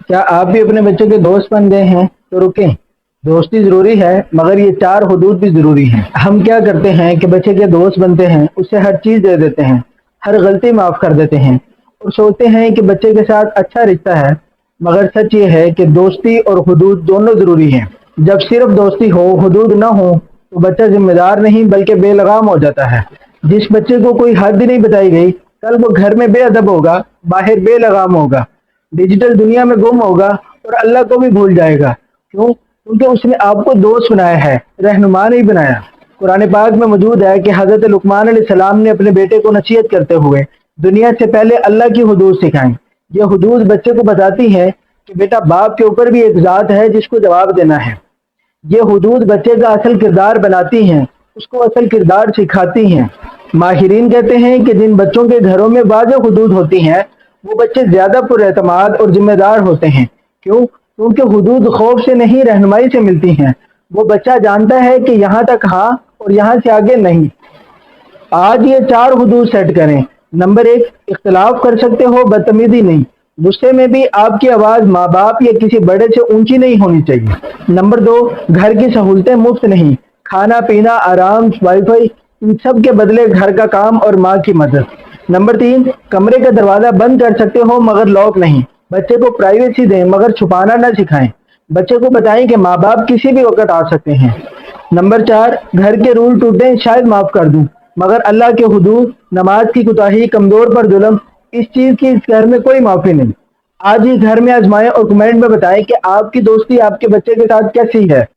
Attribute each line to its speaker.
Speaker 1: क्या आप भी अपने बच्चों के दोस्त बन गए हैं? तो रुकें। दोस्ती जरूरी है, मगर ये चार हुदूद भी जरूरी हैं। हम क्या करते हैं कि बच्चे के दोस्त बनते हैं, उसे हर चीज दे देते हैं, हर गलती माफ कर देते हैं और सोचते हैं कि बच्चे के साथ अच्छा रिश्ता है। मगर सच ये है कि दोस्ती और हुदूद दोनों जरूरी हैं। जब सिर्फ दोस्ती हो, हुदूद ना हो, तो बच्चा जिम्मेदार नहीं बल्कि बेलगाम हो जाता है। जिस बच्चे को कोई हद नहीं बताई गई, कल वो घर में बेअदब होगा, बाहर बेलगाम होगा, डिजिटल दुनिया में गुम होगा और अल्लाह को भी भूल जाएगा। क्यों? क्योंकि उसने आपको दोस्त बनाया है, रहनुमा नहीं बनाया। कुरान पाक में मौजूद है कि हजरत लुकमान अलैहिस्सलाम ने अपने बेटे को नसीहत करते हुए दुनिया से पहले अल्लाह की हुदूद सिखाई। ये हुदूद बच्चे को बताती है कि बेटा, बाप के ऊपर भी एक ज़ात है जिसको जवाब देना है। ये हुदूद बच्चे का असल किरदार बनाती हैं, उसको असल किरदार सिखाती हैं। माहिरीन कहते हैं कि जिन बच्चों के घरों में वाज़ेह हुदूद होती हैं, वो बच्चे ज़्यादा पुरएतमाद और जिम्मेदार होते हैं। क्यों? क्योंकि हुदूद खौफ से नहीं, रहनुमाई से मिलती हैं। वो बच्चा जानता है कि यहाँ तक हाँ और यहाँ से आगे नहीं। आज ये चार हुदूद सेट करें। नंबर एक, इख्तलाफ कर सकते हो, बदतमीजी नहीं। गुस्से में भी आपकी आवाज़ माँ बाप या किसी बड़े से ऊंची नहीं होनी चाहिए। नंबर दो, घर की सहूलतें मुफ्त नहीं। खाना पीना, आराम, वाईफाई, इन सब के बदले घर का काम और माँ की मदद। नंबर तीन, कमरे का दरवाज़ा बंद कर सकते हो मगर लॉक नहीं। बच्चे को प्राइवेसी दें मगर छुपाना ना सिखाएं। बच्चे को बताएं कि माँ बाप किसी भी वक्त आ सकते हैं। नंबर चार, घर के रूल टूटे शायद माफ कर दूं, मगर अल्लाह के हुदूद, नमाज की कुताही, कमजोर पर जुल्म, इस चीज की इस घर में कोई माफी नहीं। आज ही घर में आजमाएं और कमेंट में बताएं कि आपकी दोस्ती आपके बच्चे के साथ कैसी है।